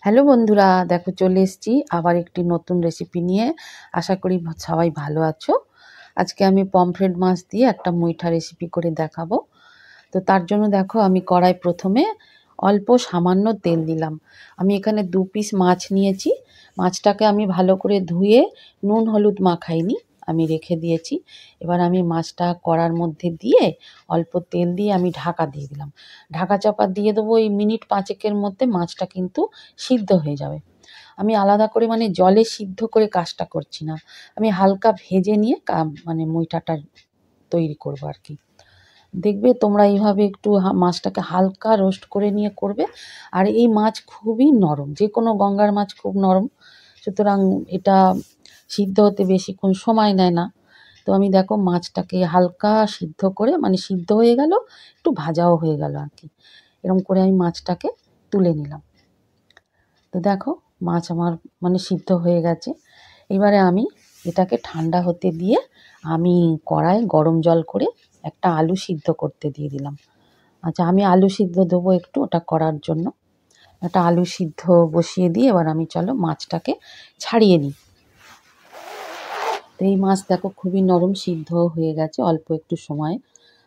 Hello বন্ধুরা, দেখো চলে এসেছি আবার একটি নতুন রেসিপি নিয়ে। আশা করি সবাই ভালো আছো। আজকে আমি পমফ্রেট মাছ দিয়ে একটা মুইঠা রেসিপি করে দেখাবো। তো তার জন্য দেখো আমি কড়াই প্রথমে অল্প সামান্য তেল দিলাম। আমি এখানে 2 পিস মাছ নিয়েছি। মাছটাকে আমি ভালো করে ধুয়ে নুন হলুদ মাখাইনি, আমি রেখে দিয়েছি। এবার আমি মাছটা কড়ার মধ্যে দিয়ে অল্প তেল দিয়ে আমি ঢাকা দিয়ে দিলাম। ঢাকা চাপা দিয়ে দেবো, এই মিনিট 5 মধ্যে মাছটা কিন্তু সিদ্ধ হয়ে যাবে। আমি আলাদা করে মানে জলে সিদ্ধ করে কাজটা করছি না, আমি হালকা ভেজে নিয়ে মানে মুইঠাটা তৈরি করবো আর কি। দেখবে তোমরা এইভাবে একটু মাছটাকে হালকা রোস্ট করে নিয়ে করবে। আর এই মাছ খুবই নরম, যে কোনো গঙ্গার মাছ খুব নরম, সুতরাং এটা সিদ্ধ হতে বেশিক্ষণ সময় নেয় না। তো আমি দেখো মাছটাকে হালকা সিদ্ধ করে, মানে সিদ্ধ হয়ে গেল, একটু ভাজাও হয়ে গেল আর কি, এরকম করে আমি মাছটাকে তুলে নিলাম। তো দেখো মাছ আমার মানে সিদ্ধ হয়ে গেছে। এবারে আমি এটাকে ঠান্ডা হতে দিয়ে আমি কড়ায় গরম জল করে একটা আলু সিদ্ধ করতে দিয়ে দিলাম। আচ্ছা, আমি আলু সিদ্ধ দেবো একটু, ওটা করার জন্য একটা আলু সিদ্ধ বসিয়ে দিয়ে এবার আমি চলো মাছটাকে ছাড়িয়ে নিই। তো এই মাছ দেখো খুবই নরম, সিদ্ধ হয়ে গেছে অল্প একটু সময়ে।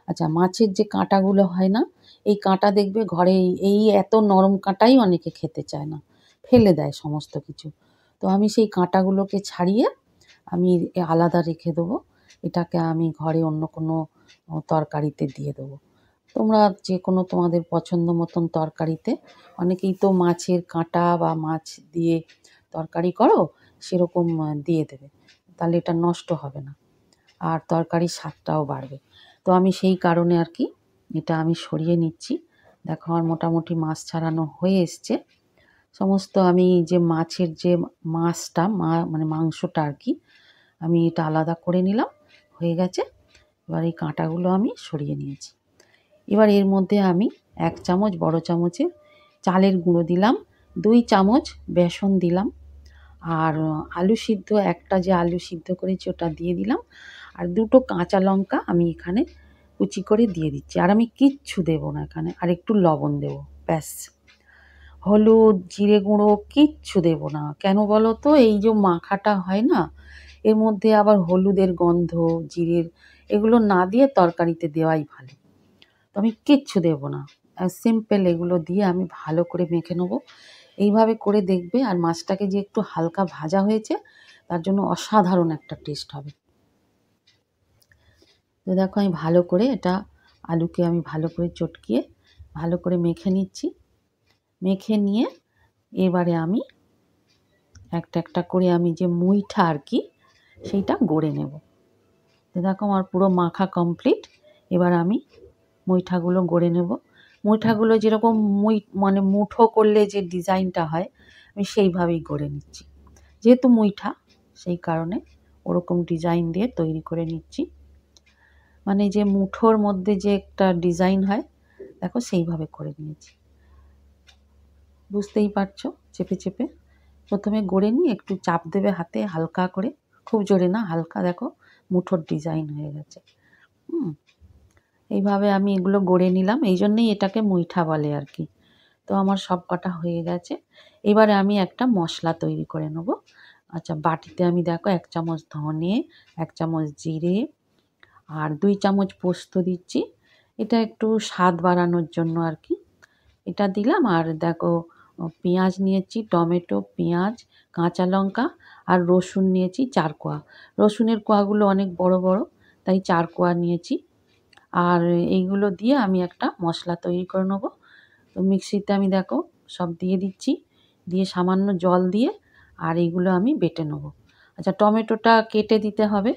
আচ্ছা, মাছের যে কাঁটাগুলো হয় না, এই কাঁটা দেখবে ঘরে এই এত নরম কাঁটাই অনেকে খেতে চায় না, ফেলে দেয় সমস্ত কিছু। তো আমি সেই কাঁটাগুলোকে ছাড়িয়ে আমি আলাদা রেখে দেবো। এটাকে আমি ঘরে অন্য কোনো তরকারিতে দিয়ে দেবো। তোমরা যে কোনো তোমাদের পছন্দ মতন তরকারিতে, অনেকেই তো মাছের কাঁটা বা মাছ দিয়ে তরকারি করো, সেরকম দিয়ে দেবে, তাহলে এটা নষ্ট হবে না আর তরকারির স্বাদটাও বাড়বে। তো আমি সেই কারণে আর কি এটা আমি সরিয়ে নিচ্ছি। দেখো আমার মোটামুটি মাছ ছাড়ানো হয়ে এসছে সমস্ত। আমি যে মাছের যে মাছটা মানে মাংসটা আর কি, আমি এটা আলাদা করে নিলাম, হয়ে গেছে। এবার এই কাঁটাগুলো আমি সরিয়ে নিয়েছি। এবার এর মধ্যে আমি 1 চামচ বড় চামচের চালের গুঁড়ো দিলাম, 2 চামচ বেসন দিলাম, আর আলু সিদ্ধ একটা যে আলু সিদ্ধ করেছি ওটা দিয়ে দিলাম, আর 2টো কাঁচা লঙ্কা আমি এখানে কুচি করে দিয়ে দিচ্ছি। আর আমি কিচ্ছু দেবো না এখানে, আর একটু লবণ দেবো, ব্যাস। হলুদ জিরে গুঁড়ো কিচ্ছু দেবো না। কেন বলো তো, এই যে মাখাটা হয় না, এর মধ্যে আবার হলুদের গন্ধ, জিরের, এগুলো না দিয়ে তরকারিতে দেওয়াই ভালো। তো আমি কিচ্ছু দেবো না, সিম্পল এগুলো দিয়ে আমি ভালো করে মেখে নেবো। এইভাবে করে দেখবে, আর মাছটাকে যে একটু হালকা ভাজা হয়েছে তার জন্য অসাধারণ একটা টেস্ট হবে। তো দেখো আমি ভালো করে এটা আলুকে আমি ভালো করে চটকিয়ে ভালো করে মেখে নিচ্ছি। মেখে নিয়ে এবারে আমি একটা একটা করে আমি যে মুইঠা আর কি সেইটা গড়ে নেব। তো দেখো আমার পুরো মাখা কমপ্লিট। এবার আমি মুইঠাগুলো গড়ে নেব। মুইঠাগুলো যেরকম মানে মুঠো করলে যে ডিজাইনটা হয়, আমি সেইভাবেই গড়ে নিচ্ছি। যেহেতু মুইঠা, সেই কারণে ওরকম ডিজাইন দিয়ে তৈরি করে নিচ্ছি। মানে যে মুঠোর মধ্যে যে একটা ডিজাইন হয়, দেখো সেইভাবে করে নিয়েছি। বুঝতেই পারছো, চেপে চেপে প্রথমে গড়ে নিয়ে একটু চাপ দেবে হাতে হালকা করে, খুব জোরে না, হালকা। দেখো মুঠোর ডিজাইন হয়ে গেছে। এইভাবে আমি এগুলো গড়ে নিলাম, এই জন্যেই এটাকে মুইঠা বলে আর কি। তো আমার সব কটা হয়ে গেছে। এবারে আমি একটা মশলা তৈরি করে নেব। আচ্ছা, বাটিতে আমি দেখো 1 চামচ ধনে, 1 চামচ জিরে আর 2 চামচ পোস্ত দিচ্ছি। এটা একটু স্বাদ বাড়ানোর জন্য আর কি এটা দিলাম। আর দেখো পেঁয়াজ নিয়েছি, টমেটো, পেঁয়াজ, কাঁচা লঙ্কা আর রসুন নিয়েছি 4 কোয়া। রসুনের কোয়াগুলো অনেক বড় বড়, তাই 4 কোয়া নিয়েছি। আর এইগুলো দিয়ে আমি একটা মশলা তৈরি করে নেবো। তো মিক্সিতে আমি দেখো সব দিয়ে দিচ্ছি, দিয়ে সামান্য জল দিয়ে আর এইগুলো আমি বেটে নেবো। আচ্ছা, টমেটোটা কেটে দিতে হবে।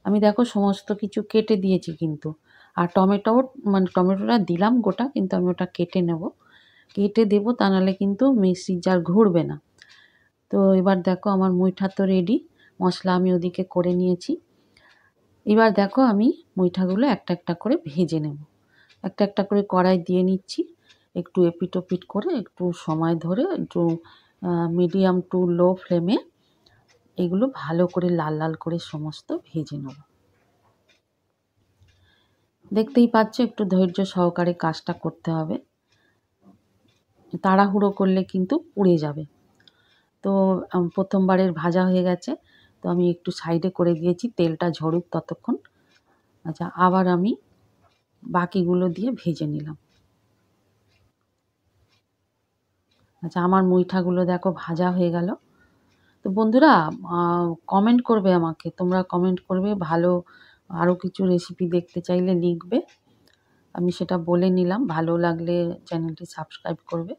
আমি দেখো সমস্ত কিছু কেটে দিয়েছি কিন্তু, আর টমেটোও মানে টমেটোটা দিলাম গোটা, কিন্তু আমি ওটা কেটে নেব, কেটে দেবো, তা নাহলে কিন্তু মিক্সির জার ঘুরবে না। তো এবার দেখো আমার মুইঠা তো রেডি, মশলা আমি ওদিকে করে নিয়েছি। এবার দেখো আমি মুইঠাগুলো একটা একটা করে ভেজে নেব। একটা একটা করে কড়াই দিয়ে নিচ্ছি, একটু এপিট ওপিট করে একটু সময় ধরে একটু মিডিয়াম টু লো ফ্লেমে এগুলো ভালো করে লাল লাল করে সমস্ত ভেজে নেব। দেখতেই পাচ্ছ একটু ধৈর্য সহকারে কাজটা করতে হবে। তাড়াহুড়ো করলে কিন্তু পুড়ে যাবে। তো প্রথমবারের ভাজা হয়ে গেছে, তো আমি একটু সাইডে করে দিয়েছি, তেলটা ঝরুক ততক্ষণ। আচ্ছা, আবার আমি বাকিগুলো দিয়ে ভেজে নিলাম। আচ্ছা, আমার মুইঠাগুলো দেখো ভাজা হয়ে গেল। তো বন্ধুরা, কমেন্ট করবে আমাকে, তোমরা কমেন্ট করবে, ভালো আরও কিছু রেসিপি দেখতে চাইলে লিখবে, আমি সেটা বলে নিলাম। ভালো লাগলে চ্যানেলটি সাবস্ক্রাইব করবে।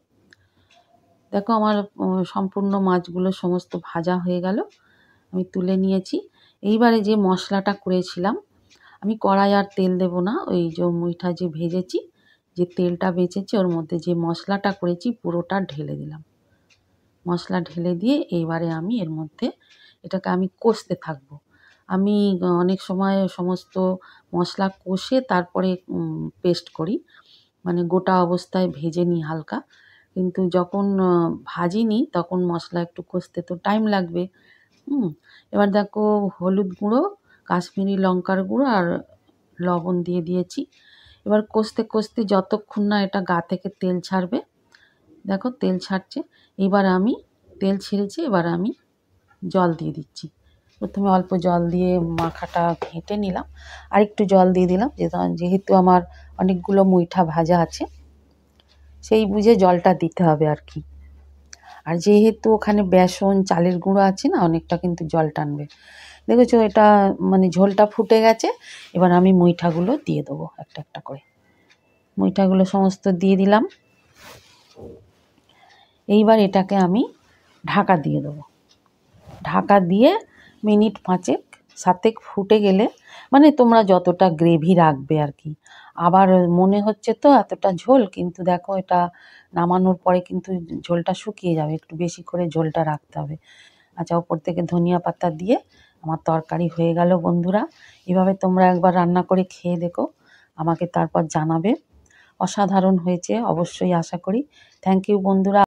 দেখো আমার সম্পূর্ণ মাছগুলো সমস্ত ভাজা হয়ে গেল, আমি তুলে নিয়েছি। এইবারে যে মশলাটা করেছিলাম, আমি কড়াই আর তেল দেব না, ওই যে মুইঠা যে ভেজেছি, যে তেলটা বেঁচেছে ওর মধ্যে যে মশলাটা করেছি পুরোটা ঢেলে দিলাম। মশলা ঢেলে দিয়ে এইবারে আমি এর মধ্যে এটাকে আমি কষতে থাকবো। আমি অনেক সময় সমস্ত মশলা কষে তারপরে পেস্ট করি, মানে গোটা অবস্থায় ভেজে নিই হালকা। কিন্তু যখন ভাজিনি তখন মশলা একটু কষতে তো টাইম লাগবে। এবার দেখো হলুদ গুঁড়ো, কাশ্মীরি লঙ্কার গুঁড়ো আর লবণ দিয়ে দিয়েছি। এবার কষতে কষতে যতক্ষণ না এটা গা থেকে তেল ছাড়বে, দেখো তেল ছাড়ছে, এবার আমি তেল ছেড়েছে, এবার আমি জল দিয়ে দিচ্ছি। প্রথমে অল্প জল দিয়ে মাখাটা ঘেঁটে নিলাম, আর একটু জল দিয়ে দিলাম, যেহেতু আমার অনেকগুলো মুইঠা ভাজা আছে, সেই বুঝে জলটা দিতে হবে আর কি। আর যেহেতু ওখানে বেসন চালের গুঁড়ো আছে না, অনেকটা কিন্তু জল টানবে। দেখেছো এটা মানে ঝোলটা ফুটে গেছে। এবার আমি মুইঠাগুলো দিয়ে দেবো একটা একটা করে। মুইঠাগুলো সমস্ত দিয়ে দিলাম। এইবার এটাকে আমি ঢাকা দিয়ে দেবো। ঢাকা দিয়ে মিনিট 5-7 ফুটে গেলে, মানে তোমরা যতটা গ্রেভি রাখবে আর কি। আবার মনে হচ্ছে তো এতটা ঝোল, কিন্তু দেখো এটা নামানোর পরে কিন্তু ঝোলটা শুকিয়ে যাবে, একটু বেশি করে ঝোলটা রাখতে হবে। আচ্ছা, ওপর থেকে ধনিয়া পাতা দিয়ে আমার তরকারি হয়ে গেল বন্ধুরা। এভাবে তোমরা একবার রান্না করে খেয়ে দেখো, আমাকে তারপর জানাবে। অসাধারণ হয়েছে অবশ্যই আশা করি। থ্যাংক ইউ বন্ধুরা।